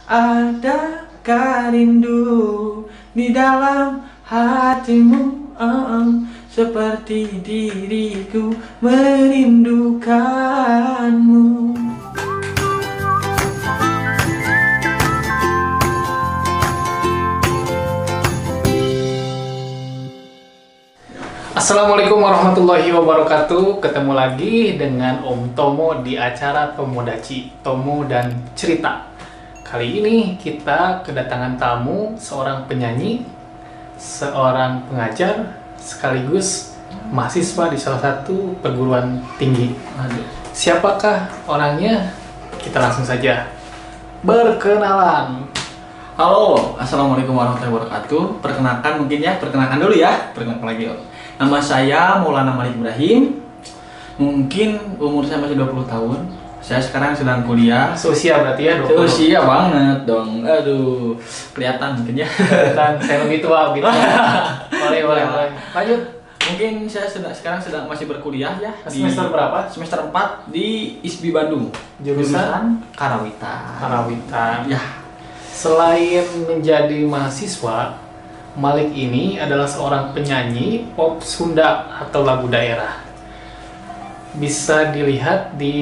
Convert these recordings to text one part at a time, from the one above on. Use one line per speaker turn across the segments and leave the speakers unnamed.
Adakah rindu di dalam hatimu, seperti diriku merindukanmu.
Assalamualaikum warahmatullahi wabarakatuh. Ketemu lagi dengan Om Tomo di acara Tomodachi, Tomo dan Cerita. Kali ini kita kedatangan tamu, seorang penyanyi, seorang pengajar, sekaligus mahasiswa di salah satu perguruan tinggi. Siapakah orangnya? Kita langsung saja berkenalan.
Halo, assalamualaikum warahmatullahi wabarakatuh. Perkenalkan dulu ya. Perkenalkan lagi. Nama saya Maulana Malik Ibrahim. Mungkin umur saya masih 20 tahun. Saya sekarang sedang kuliah.
Seusia berarti ya? 20.
Seusia banget dong. Aduh, kelihatan mungkin ya.
Kelihatan, saya lebih tua gitu. Boleh. Lanjut.
Mungkin saya sekarang sedang masih berkuliah ya.
Semester berapa?
Semester 4 di ISBI Bandung.
Jurusan
Karawitan. Ya.
Selain menjadi mahasiswa, Malik ini adalah seorang penyanyi pop Sunda atau lagu daerah. Bisa dilihat di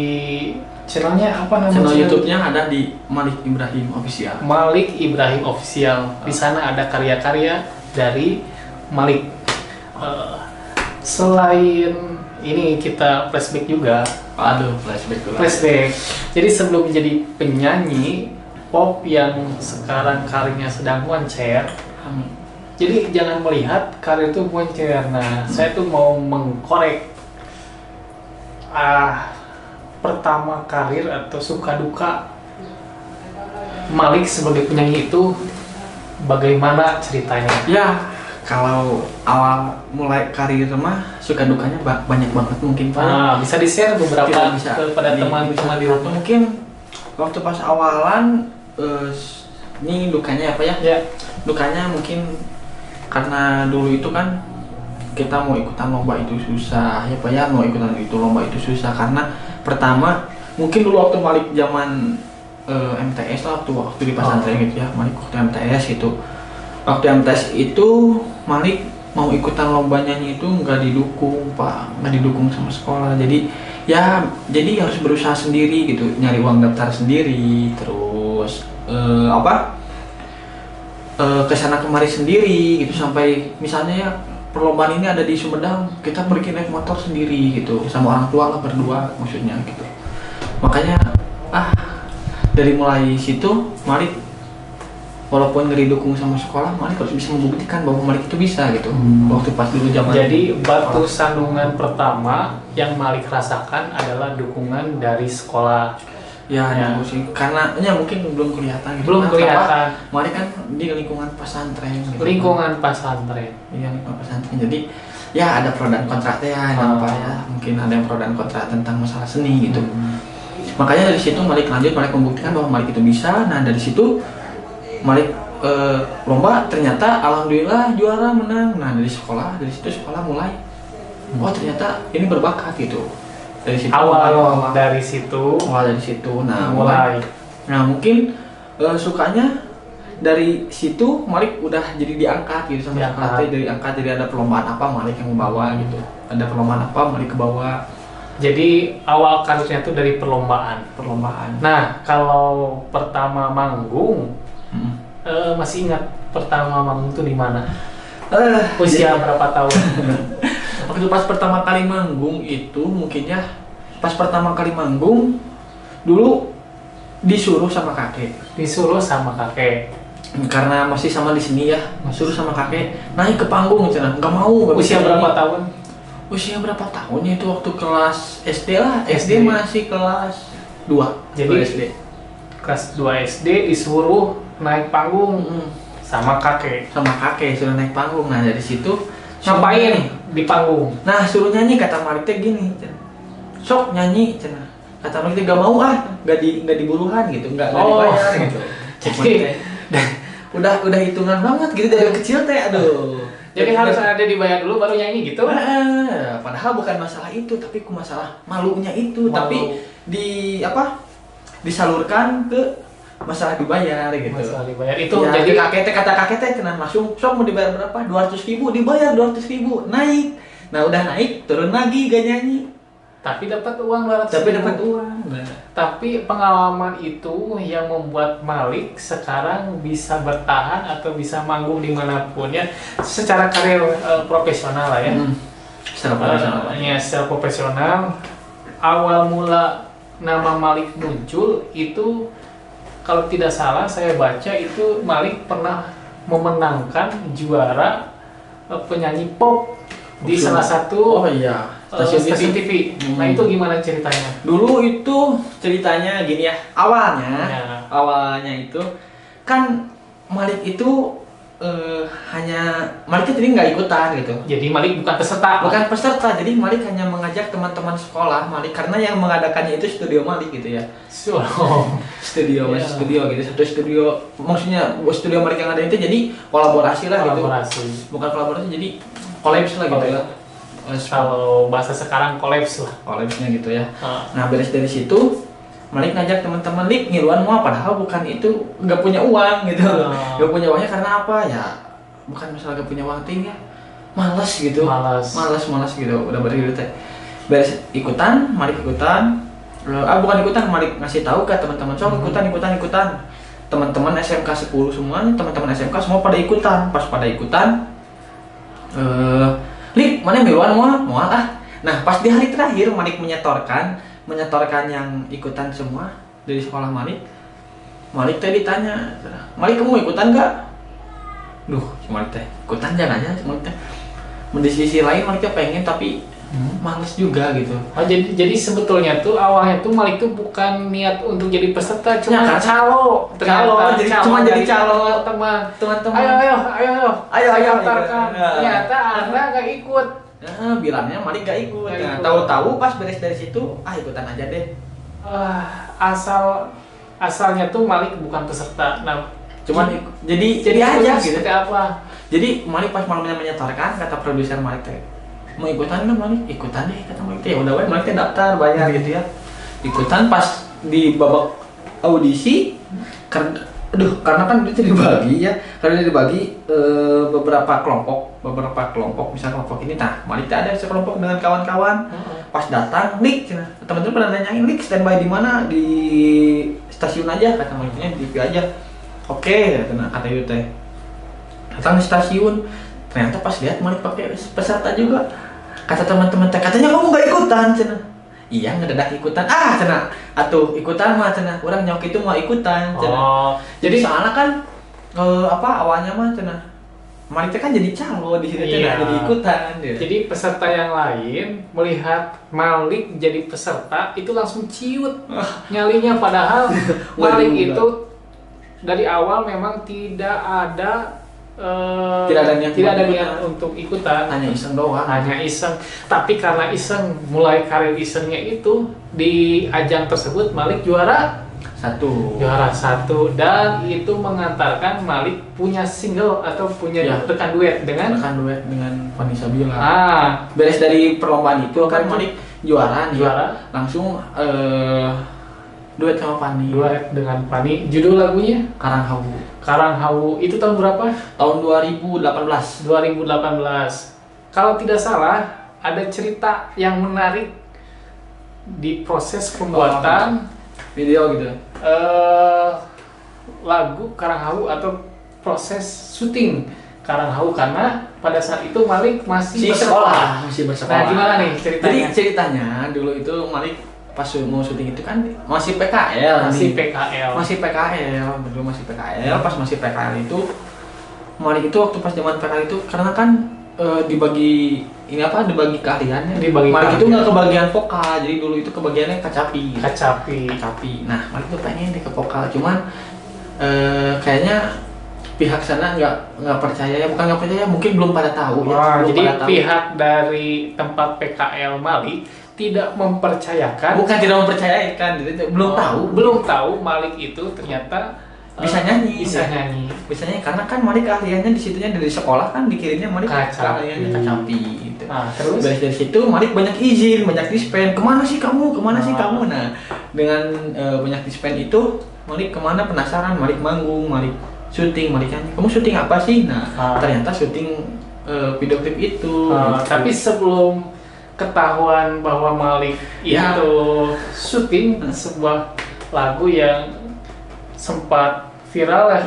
channelnya apa namanya?
Channel YouTube-nya ada di Malik Ibrahim Official.
Malik Ibrahim Official. Di sana ada karya-karya dari Malik. Selain ini kita flashback juga.
Aduh, flashback.
Jadi sebelum menjadi penyanyi pop yang sekarang karirnya sedang moncer. Jadi jangan melihat karir itu moncer. Nah, saya tuh mau mengkorek pertama karir atau suka duka Malik sebagai penyanyi itu bagaimana ceritanya?
Ya, kalau awal mulai karir mah suka dukanya banyak banget mungkin Pak.
Bisa di-share beberapa kepada teman-teman di rumah.
Mungkin waktu pas awalan ini dukanya apa ya?
Ya.
Dukanya mungkin karena dulu itu kan kita mau ikutan lomba itu susah ya Pak ya, mau ikutan lomba itu susah karena pertama mungkin dulu waktu Malik zaman MTS lah, waktu di pesantren gitu ya, Malik waktu MTS itu. Waktu MTS itu Malik mau ikutan lomba nyanyi itu nggak didukung Pak, nggak didukung sama sekolah. Jadi harus berusaha sendiri gitu, nyari uang daftar sendiri, terus kesana kemari sendiri gitu, sampai misalnya ya perlombaan ini ada di Sumedang, kita pergi naik motor sendiri gitu sama orang tua lah, berdua maksudnya gitu. Makanya dari mulai situ Malik walaupun nggak didukung sama sekolah, Malik harus bisa membuktikan bahwa Malik itu bisa gitu. Waktu pas dulu zaman.
Jadi batu sandungan pertama yang Malik rasakan adalah dukungan dari sekolah.
Ya. Sih, karena mungkin belum kelihatan gitu.
Belum kelihatan.
Malik kan di lingkungan pesantren gitu.
Lingkungan pesantren.
Iya, lingkungan pesantren. Jadi ya ada pro dan kontra ya, mungkin ada yang pro dan kontra tentang masalah seni gitu. Makanya dari situ Malik membuktikan bahwa Malik itu bisa. Nah, dari situ Malik lomba, ternyata alhamdulillah juara, menang. Nah, dari situ sekolah mulai ternyata ini berbakat gitu. Dari situ
awal dari situ.
Nah, mungkin sukanya dari situ Malik udah jadi diangkat gitu sama sekolah, jadi ada perlombaan apa Malik yang membawa gitu. Ada perlombaan apa Malik kebawa.
Jadi awal karirnya itu dari perlombaan. Nah, kalau pertama manggung, masih ingat pertama manggung itu di mana? Usia berapa tahun?
Waktu pas pertama kali manggung itu mungkin ya, pas pertama kali manggung dulu disuruh sama kakek. Karena masih sama di sini ya, disuruh sama kakek naik ke panggung, nggak mau.
Usia berapa tahun?
Usia berapa tahunnya itu waktu kelas SD lah. SD masih kelas 2.
Jadi kelas 2 SD disuruh naik panggung sama kakek
suruh naik panggung. Nah, dari situ
ngapain di panggung?
Nah, suruh nyanyi, kata Malik teh gini, sok nyanyi cenah. Kata Malik teh gak mau nggak diburuhan gitu, nggak dibayar gitu.
Jadi
udah hitungan banget gitu dari kecil teh, aduh.
Jadi harus ada dibayar dulu baru nyanyi gitu?
Padahal bukan masalah itu, tapi masalah malunya itu. Tapi disalurkan ke masalah dibayar gitu.
Masalah dibayar itu
Ya,
jadi
kata kakek teh cenah langsung sok mau dibayar berapa? 200.000 dibayar 200.000 naik. Nah udah naik turun lagi gak nyanyi.
tapi dapat uang 200
Tapi
ribu.
dapat uang. Nah.
Tapi pengalaman itu yang membuat Malik sekarang bisa bertahan atau bisa manggung dimanapun ya secara karir profesional lah ya.
Secara profesional.
Ya secara profesional awal mula nama Malik muncul itu kalau tidak salah saya baca itu Malik pernah memenangkan juara penyanyi pop di salah satu
Oh iya,
stasiun TV. Nah itu gimana ceritanya?
Dulu itu ceritanya gini ya, awalnya itu kan Malik itu Malik itu jadi nggak ikutan gitu.
Jadi Malik bukan peserta.
Bukan peserta, jadi Malik hanya mengajak teman-teman sekolah Malik karena yang mengadakannya itu studio Malik gitu ya. Studio gitu, satu studio, maksudnya studio Malik yang ada itu jadi kolaborasi lah gitu. Bukan kolaborasi, jadi kolaps lah gitu ya.
Kalau bahasa sekarang kolaps lah.
Kolapsnya gitu ya. Nah beres dari situ Malik ngajak teman-teman Lik ngiluan mau padahal bukan itu nggak punya uang gitu. Nggak punya uangnya karena apa ya? Bukan masalah nggak punya uang ting ya. Malas gitu. Malas gitu. Udah berdiri teh. Beres ikutan, Malik ikutan. Bukan ikutan, Malik ngasih tahu ke teman-teman, "Sok ikutan." Teman-teman SMK 10 semua, teman-teman SMK semua pada ikutan. Pas pada ikutan Lik, mana miluan mau ah. Nah, pas di hari terakhir Malik menyetorkan yang ikutan semua dari sekolah Malik. Malik teh ditanya, "Malik kamu ikutan nggak?" Duh, si Malik teh ikutan jangan si Malik teh. Di sisi lain Malik teh pengen tapi males juga gitu.
Oh, jadi sebetulnya tuh awalnya tuh Malik tuh bukan niat untuk jadi peserta, cuma
Ya, kan?
calo. Ternyata
Cuma jadi calo
teman-teman.
Ayo
daftarkan. Ternyata Anda nggak ikut.
Nah, bilangnya Malik gak ikut. Nah, tahu-tahu pas beres dari situ, ikutan aja deh.
Asalnya tuh Malik bukan peserta. Nah,
Cuman jadi aja gitu.
Seperti apa?
Jadi Malik pas malamnya menyetorkan, kata produser Malik teh, "Mau ikutan nggak Malik?" "Ikutan deh," kata Malik teh. Ya udah, Malik teh daftar bayar gitu ya. Ikutan pas di babak audisi, karena kan itu dibagi ya, karena dibagi beberapa kelompok, misalnya kelompok ini, nah Malik teh ada sekelompok dengan kawan-kawan. Pas datang, "Lik, teman-teman pernah nanyain, Lik standby di mana? Di stasiun aja," kata Maliknya, "di TV aja." "Oke," kata itu teh. Datang di stasiun, ternyata pas lihat Malik pakai peserta juga. Kata teman-teman teh, "Katanya kamu nggak ikutan," cenah. "Iya, ngedadak ikutan." Cenah. "Atuh ikutan mah," cenah. "Urang nyok itu mau ikutan," cenah. Jadi soalnya kan awalnya mah cenah Malik teh kan jadi calo di sini cenah, jadi ikutan dia.
Jadi peserta yang lain melihat Malik jadi peserta itu langsung ciut nyalinya, padahal Malik itu dari awal memang tidak ada niat untuk ikutan,
hanya iseng doang.
Tapi karena iseng, mulai karir isengnya itu di ajang tersebut Malik juara satu, dan itu mengantarkan Malik punya single atau punya rekan duet dengan
Fanny Sabila. Beres dari perlombaan itu kan Malik juara, langsung duet sama Fanny.
Duet dengan Fanny. Judul lagunya Karang Hawu. Itu tahun berapa?
Tahun 2018.
Kalau tidak salah, ada cerita yang menarik di proses pembuatan
video gitu.
Lagu Karang Hawu atau proses syuting Karang Hawu, karena pada saat itu Malik masih bersekolah. Nah, gimana nih ceritanya?
Jadi ceritanya dulu itu Malik pas mau syuting itu kan masih PKL. Betul, masih PKL. Pas masih PKL itu Malik itu waktu pas zaman PKL itu karena kan dibagi keahliannya. Malik itu nggak kebagian vokal, jadi dulu itu kebagiannya kacapi. Nah, Malik tuh pengen deh ke vokal, cuman kayaknya pihak sana nggak percaya ya, bukan nggak percaya, mungkin belum pada tahu ya.
Jadi pihak dari tempat PKL Malik tidak mempercayakan.
Bukan tidak mempercayakan, belum tahu
Malik itu ternyata
bisa nyanyi. Karena kan Malik keahliannya di situnya dari sekolah kan dikirimnya Malik keahliannya kacapi gitu.
Terus
dari situ Malik banyak izin, banyak dispen. Kemana sih kamu? Nah, dengan banyak dispen itu Malik kemana, penasaran, Malik manggung, Malik syuting, Malik nyanyi. Kamu syuting apa sih? Nah, ternyata syuting video klip itu.
Tapi sebelum ketahuan bahwa Malik
Ya.
itu syuting sebuah lagu yang sempat viral lah.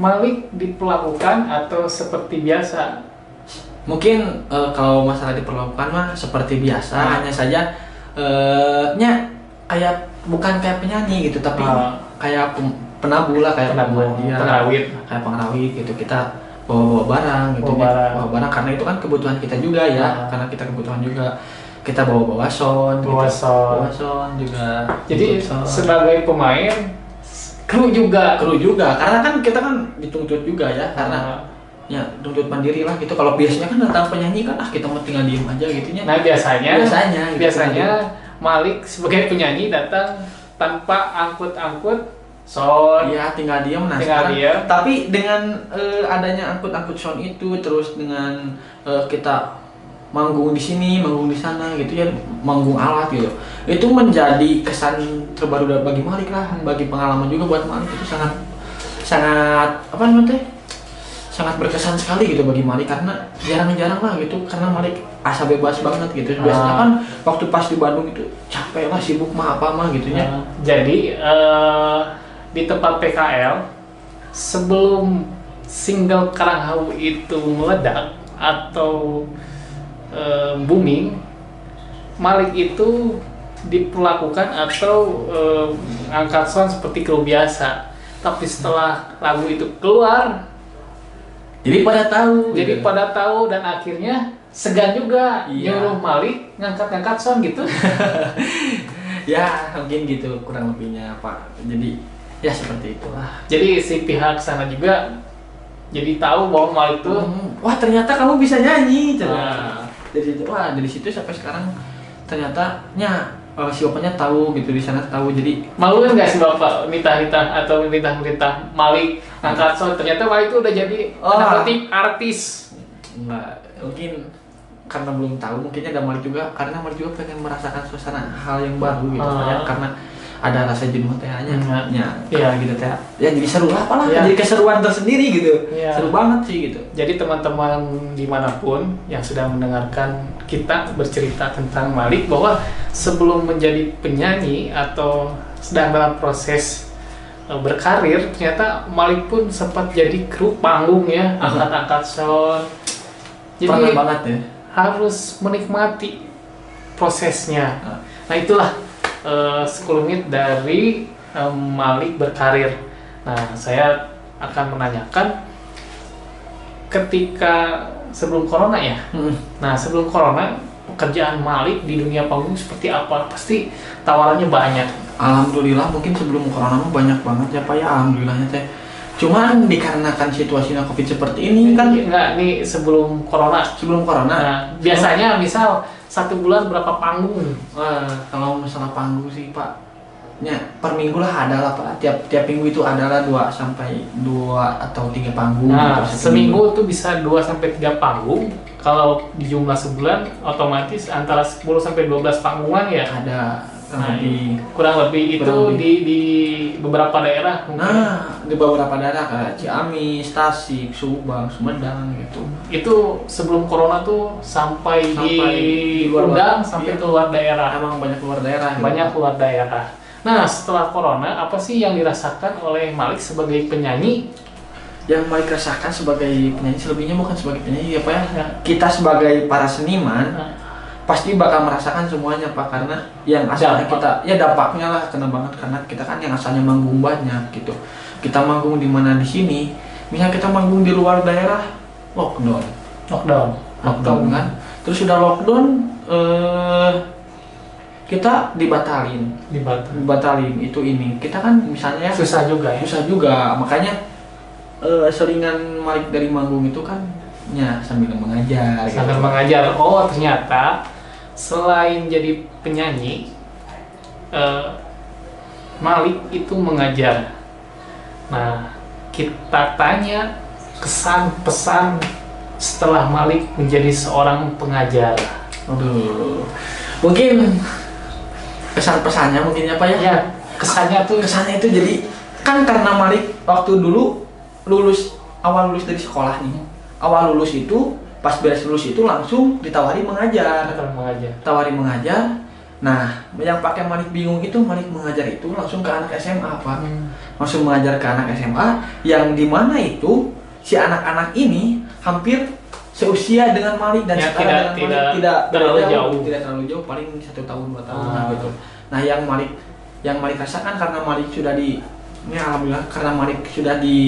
Malik diperlakukan atau seperti biasa?
Mungkin kalau masalah diperlakukan mah seperti biasa, hanya saja kayak bukan kayak penyanyi gitu, tapi kayak penabuh lah, kayak
pengrawit,
kayak pengrawit gitu. Kita bawa barang gitu, bawa barang karena itu kan kebutuhan kita juga ya, karena kita kebutuhan juga. Kita bawa sound juga.
Jadi sebagai pemain, kru juga,
karena kan kita kan dituntut juga ya, karena ya tuntut mandiri lah gitu. Kalau biasanya kan datang penyanyi kan kita mau tinggal diem aja gitunya.
Nah
biasanya
Malik sebagai penyanyi datang tanpa angkut sound.
Iya, tinggal diem. Nah, tapi dengan adanya angkut sound itu, terus dengan kita manggung di sini, manggung di sana gitu ya, manggung alat gitu. Itu menjadi kesan terbaru bagi Malik lah, bagi pengalaman juga buat Malik. Itu sangat apa namanya? Sangat berkesan sekali gitu bagi Malik, karena jarang-jarang lah gitu, karena Malik asa bebas banget gitu. Biasanya kan waktu pas di Bandung itu capek lah, sibuk mah apa mah gitu ya.
Jadi di tempat PKL sebelum single Karanghawu itu meledak atau booming, Malik itu diperlakukan atau angkat sound seperti kru biasa. Tapi setelah lagu itu keluar, jadi pada tahu dan akhirnya segan juga nyuruh Malik ngangkat sound gitu.
Ya mungkin gitu kurang lebihnya Pak. Jadi ya seperti itulah.
Jadi si pihak sana juga jadi tahu bahwa Malik tuh
wah ternyata kamu bisa nyanyi. Dari situ sampai sekarang ternyata si bapaknya tahu gitu, di sana tahu. Jadi
malu kan nggak sih bapak minta atau minta Malik angkat sound? Ternyata Malik itu udah jadi artis.
Enggak, mungkin karena belum tahu, mungkinnya ada Malik juga, karena Malik juga pengen merasakan suasana hal yang baru gitu ya, karena ada rasa jenuh tehnya gitu teh. Ya jadi seru lah, apalah jadi keseruan tersendiri gitu. Seru banget sih gitu.
Jadi teman-teman dimanapun yang sedang mendengarkan kita bercerita tentang Malik, bahwa sebelum menjadi penyanyi atau sedang dalam proses berkarir, ternyata Malik pun sempat jadi kru panggung ya, angkat sound. Jadi
pernah banget ya,
harus menikmati prosesnya. Nah itulah sekelumit dari Malik berkarir. Nah, saya akan menanyakan ketika sebelum corona ya. Nah, sebelum corona pekerjaan Malik di dunia panggung seperti apa? Pasti tawarannya banyak.
Alhamdulillah, mungkin sebelum corona mah banyak banget ya Pak ya, alhamdulillahnya teh. Cuman dikarenakan situasi Covid seperti ini kan
nih sebelum corona. Nah, biasanya misal 1 bulan berapa panggung?
Kalau misalnya panggung sih Pak, per minggu lah ada lah Pak. Tiap minggu itu adalah 2 sampai 2 atau 3 panggung.
Nah, seminggu tuh bisa 2 sampai 3 panggung. Kalau di jumlah sebulan otomatis antara 10 sampai 12 panggungan ya.
Ada
kurang lebih itu di beberapa daerah mungkin.
Nah, di beberapa daerah kayak Ciamis, Tasik, Subang, Sumedang gitu.
Itu sebelum corona tuh sampai diundang sampai keluar daerah.
Emang banyak keluar daerah.
Banyak keluar daerah. Nah, setelah corona apa sih yang dirasakan oleh Malik sebagai penyanyi?
Yang Malik rasakan sebagai penyanyi, selebihnya bukan sebagai penyanyi ya Pak ya. Kita sebagai para seniman pasti bakal merasakan semuanya Pak, karena yang asalnya kita dampaknya lah kena banget, karena kita kan yang asalnya manggung banyak gitu. Kita manggung di mana di sini, misalnya kita manggung di luar daerah, lockdown kan. Terus sudah lockdown, kita dibatalin itu ini. Kita kan misalnya
susah juga,
makanya selingan Malik dari manggung itu kan sambil mengajar.
Oh, ternyata selain jadi penyanyi, Malik itu mengajar. Nah, kita tanya kesan pesan setelah Malik menjadi seorang pengajar.
Mungkin kesan pesannya mungkin apa ya? Kesannya itu jadi kan karena Malik waktu dulu awal lulus dari sekolah nih. Awal lulus itu pas beres lulus itu langsung ditawari mengajar. Tawari mengajar. Nah, yang pakai Malik bingung itu Malik mengajar itu langsung ke anak SMA, Pak. Langsung mengajar ke anak SMA yang dimana itu si anak-anak ini hampir seusia dengan Malik dan
Ya,
setara dengan Malik, tidak
terlalu jauh.
tidak terlalu jauh, paling 1 tahun 2 tahun gitu. Nah, yang Malik rasakan karena Malik sudah alhamdulillah karena Malik sudah di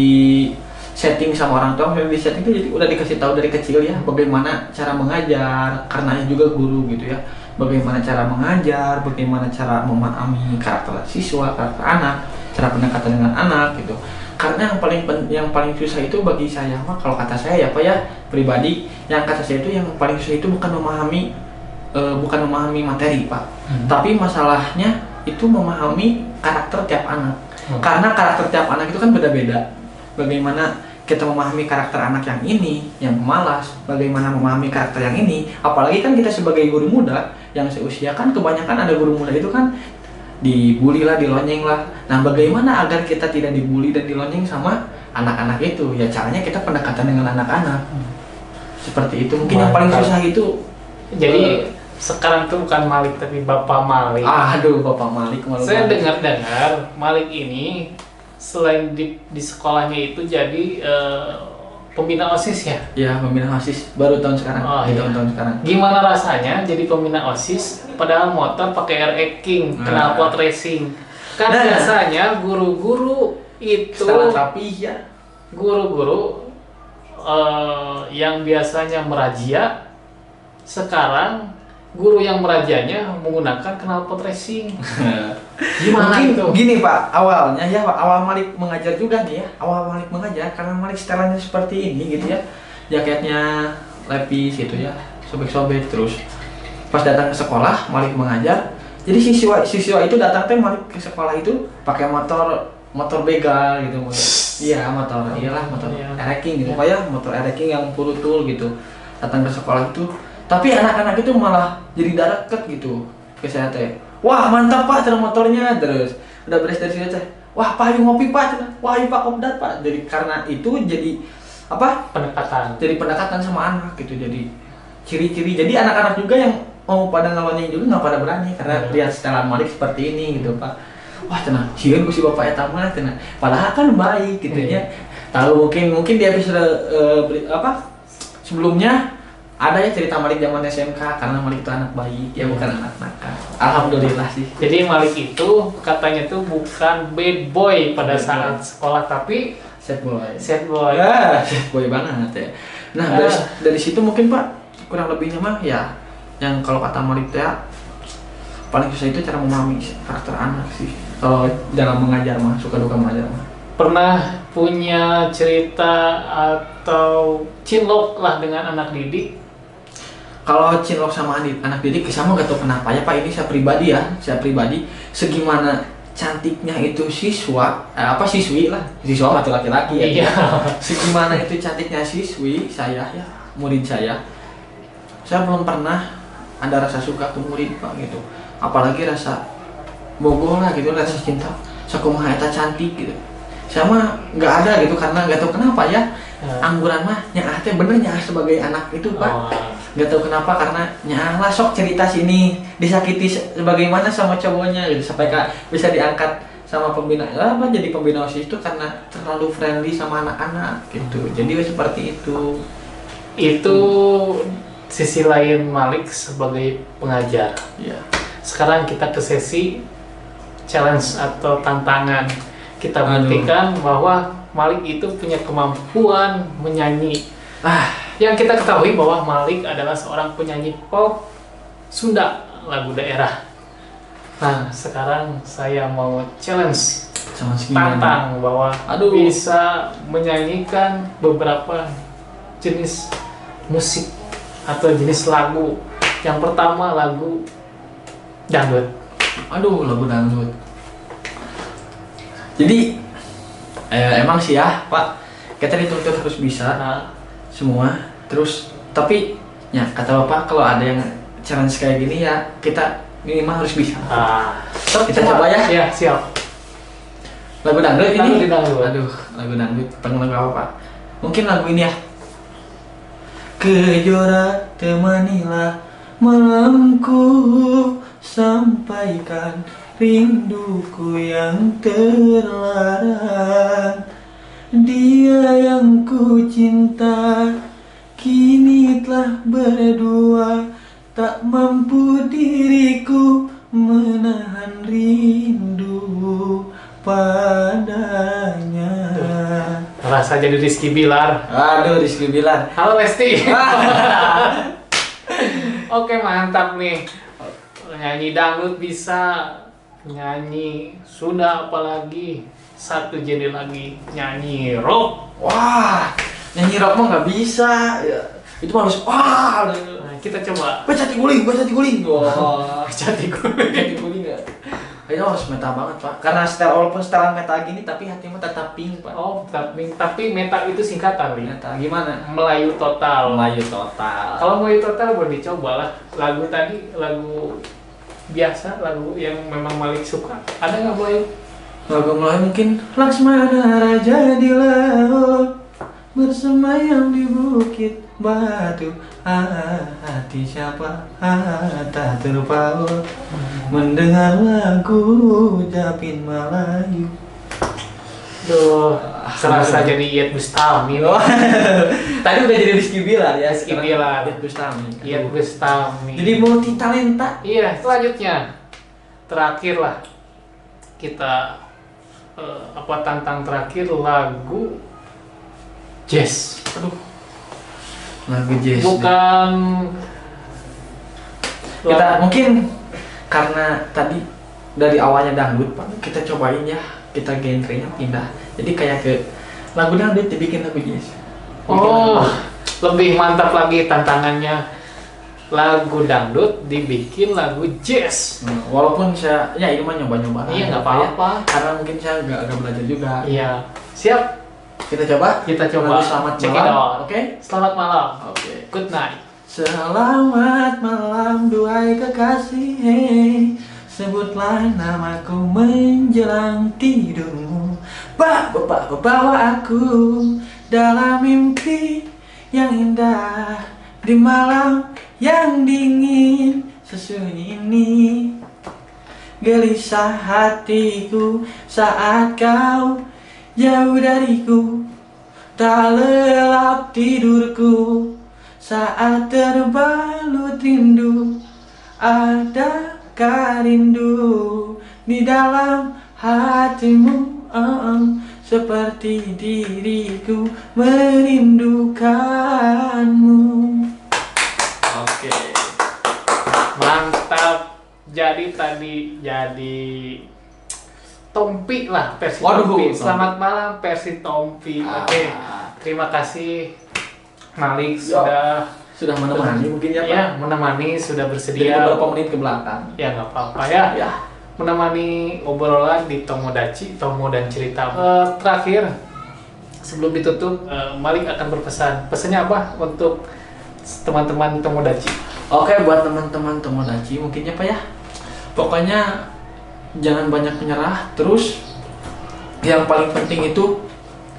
setting sama orang tua, di setting itu jadi udah dikasih tahu dari kecil ya bagaimana cara mengajar, karena juga guru gitu ya. Bagaimana cara mengajar, bagaimana cara memahami karakter siswa, karakter anak, cara pendekatan dengan anak gitu. Karena yang paling susah itu bagi saya mah kalau kata saya ya Pak ya pribadi, yang kata saya itu yang paling susah itu bukan memahami materi Pak, tapi masalahnya itu memahami karakter tiap anak. Karena karakter tiap anak itu kan beda-beda. Bagaimana kita memahami karakter anak yang ini, yang pemalas, bagaimana memahami karakter yang ini, apalagi kan kita sebagai guru muda yang seusia kan kebanyakan ada guru muda itu kan dibully lah, dilonyeng lah. Nah, bagaimana agar kita tidak dibully dan dilonyeng sama anak-anak itu? Ya caranya kita pendekatan dengan anak-anak. Seperti itu. Mungkin yang paling susah itu.
Jadi sekarang tuh bukan Malik tapi Bapak Malik.
Aduh, Bapak Malik.
Saya dengar-dengar Malik ini selain di sekolahnya itu jadi pembina OSIS ya?
Ya, pembina OSIS baru tahun sekarang. Tahun sekarang.
Gimana rasanya jadi pembina OSIS padahal motor pakai RX King, knalpot racing? Kan biasanya guru-guru itu
setelah rapi ya.
Guru-guru yang biasanya merazia, sekarang guru yang merajianya menggunakan knalpot racing. Gimana
mungkin
itu?
Gini Pak, awalnya ya Pak, awal Malik mengajar juga nih ya. Awal Malik mengajar karena Malik setelannya seperti ini gitu ya. Jaketnya lepis gitu ya, sobek-sobek terus. Pas datang ke sekolah, Malik mengajar. Jadi siswa itu datang teh Malik ke sekolah itu pakai motor begal gitu. Iya, motor ereking gitu Pak ya, motor ereking yang purutul gitu. Datang ke sekolah itu, tapi anak-anak itu malah jadi deket gitu ke saya teh. Wah mantap Pak cara motornya, terus udah beres dari sini teh. Wah Pak yuk ngopi Pak, wah yuk Pak kopdar Pak. Jadi karena itu jadi apa?
Pendekatan.
Jadi pendekatan sama anak gitu. Jadi ciri-ciri. Jadi anak-anak juga yang mau pada ngelonyeng juga nggak pada berani karena lihat setelan Malik seperti ini gitu Pak. Wah tenang, sieun ku si Bapak eta mah tenang. Padahal kan baik gitu ya. Tahu mungkin di episode sebelumnya ada ya cerita Malik zaman SMK karena Malik itu anak baik ya, bukan anak nakal. Alhamdulillah sih.
Jadi Malik itu katanya tuh bukan bad boy pada saat sekolah tapi
sad boy.
Sad boy.
Sad boy banget ya. Nah, dari situ mungkin Pak kurang lebihnya mah ya yang kalau kata Malik ya paling susah itu cara memahami karakter anak sih. Kalau dalam mengajar mah suka duka mengajar mah.
Pernah punya cerita atau cinlok lah dengan anak didik?
Kalau cinlok sama anak didik sama gak tau kenapa ya Pak, ini saya pribadi segimana cantiknya itu siswa siswi mah laki-laki ya.
Iya.
Segimana itu cantiknya siswi saya ya, murid saya belum pernah ada rasa suka ke murid Pak gitu, apalagi rasa bogoh lah gitu, rasa cinta sakumaha eta cantik gitu. Saya mah nggak ada gitu karena nggak tahu kenapa ya. Angguran mah nyah teh bener nyah sebagai anak itu Pak. Nggak tahu kenapa karena nyah lah sok cerita sini disakiti sebagaimana sama cowoknya gitu sampai bisa diangkat sama pembina jadi pembina OSIS itu karena terlalu friendly sama anak-anak gitu. Jadi seperti itu.
Itu sisi lain Malik sebagai pengajar.
Iya.
Sekarang kita ke sesi challenge atau tantangan. Kita buktikan bahwa Malik itu punya kemampuan menyanyi. Yang kita ketahui bahwa Malik adalah seorang penyanyi pop Sunda, lagu daerah. Nah, sekarang saya mau challenge, tantang bahwa bisa menyanyikan beberapa jenis musik atau jenis lagu. Yang pertama lagu dangdut.
Lagu dangdut. Jadi emang sih ya Pak, kita dituntut harus bisa semua. Terus tapi ya kata Bapak kalau ada yang challenge kayak gini ya kita minimal harus bisa.
So,
kita coba ya.
Ya siap.
Lagu dangdut ini?
Lagu dangdut.
Aduh, lagu dangdut. Pengen lagu apa? Mungkin lagu ini ya. Kejora temanilah malamku, sampaikan rinduku yang terlarang. Dia yang ku cinta kini telah berdua, tak mampu diriku menahan rindu padanya.
Rasa jadi Rizky Bilar.
Aduh, Rizky Bilar.
Halo Lesti. Oke, mantap nih. Nyanyi dangdut bisa, nyanyi sudah, apalagi satu genre lagi nyanyi rock.
Wah, nyanyi rock mah nggak bisa. Ya, itu mah harus wah.
Nah, kita coba.
Bacati guling. Wah,
Jati gue.
bacati guling nggak? Itu harus meta banget pak. Karena walaupun setelan meta gini, tapi hati mah tetap pink pak.
Oh, tapi meta itu singkatan, Li.
Meta gimana?
Melayu total.
Melayu total.
Kalau Melayu total boleh dicoba lah. Lagu tadi lagu biasa, lagu yang memang Malik suka. Ada nggak Melayu?
Lagu Melayu mungkin Laksmana Raja di Laut, bersemayam di bukit batu, hati siapa tak terpaut mendengar lagu Japin Melayu.
Duh, serasa jadi Iyeth Bustami.
Tadi udah jadi Rizky Bilar ya.
Rizky Bilar.
Iyeth Bustami.
Iyeth Bustami.
Jadi multi talenta.
Iya, selanjutnya terakhir lah kita tantang terakhir lagu jazz.
Aduh, lagu jazz.
Bukan
Kita mungkin karena tadi dari awalnya dangdut pak, kita cobain ya, kita genrenya pindah. Jadi kayak ke lagu dangdut dibikin lagu jazz.
Oh, lebih mantap lagi tantangannya. Lagu dangdut dibikin lagu jazz.
Walaupun saya ya ini mah nyoba-nyoba.
Iya, nggak apa-apa.
Karena mungkin saya agak belajar juga.
Iya, siap.
Kita coba.
Kita coba.
Lagu Selamat
Check it
Malam.
out.
Oke.
Selamat malam.
Oke.
Good night.
Selamat malam duhai kekasih, hey. Sebutlah namaku menjelang tidurmu. Bawa aku dalam mimpi yang indah, di malam yang dingin sesunyi ini. Gelisah hatiku saat kau jauh dariku, tak lelap tidurku saat terbalut rindu. Adakah rindu di dalam hatimu, seperti diriku merindukanmu. Oke.
Mantap. Jadi Tompi lah versi
Waduh,
Tompi.
Tompi.
Selamat malam versi Tompi. Oke. Terima kasih Malik
Sudah menemani mungkin ya Pak?
Ya, menemani, sudah
Dari
bersedia.
beberapa menit ke belakang.
Ya nggak apa-apa ya.
Ya.
Menemani obrolan di Tomodachi, Tomo dan Cerita. Terakhir, sebelum ditutup, Malik akan berpesan. Pesannya apa untuk teman-teman Tomodachi?
Oke, buat teman-teman Tomodachi mungkin ya Pak ya. Pokoknya jangan banyak menyerah. Terus yang paling penting itu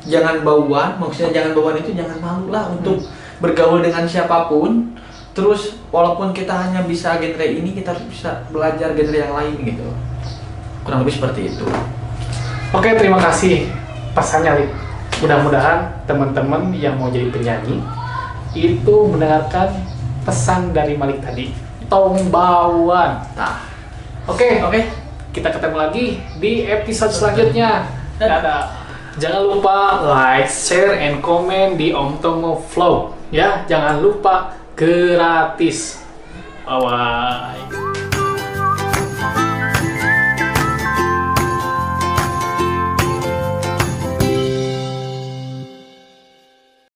jangan bauan. Maksudnya jangan bauan itu jangan malu lah untuk bergaul dengan siapapun. Terus walaupun kita hanya bisa genre ini, kita harus bisa belajar genre yang lain gitu. Kurang lebih seperti itu.
Oke, terima kasih pesannya, Lik. Mudah-mudahan teman-teman yang mau jadi penyanyi itu mendengarkan pesan dari Malik tadi. Tombauan.
Nah,
Oke, kita ketemu lagi di episode selanjutnya. Dadah. Jangan lupa like, share, and comment di Om Tomo Vlog. Ya, jangan lupa gratis. Bye.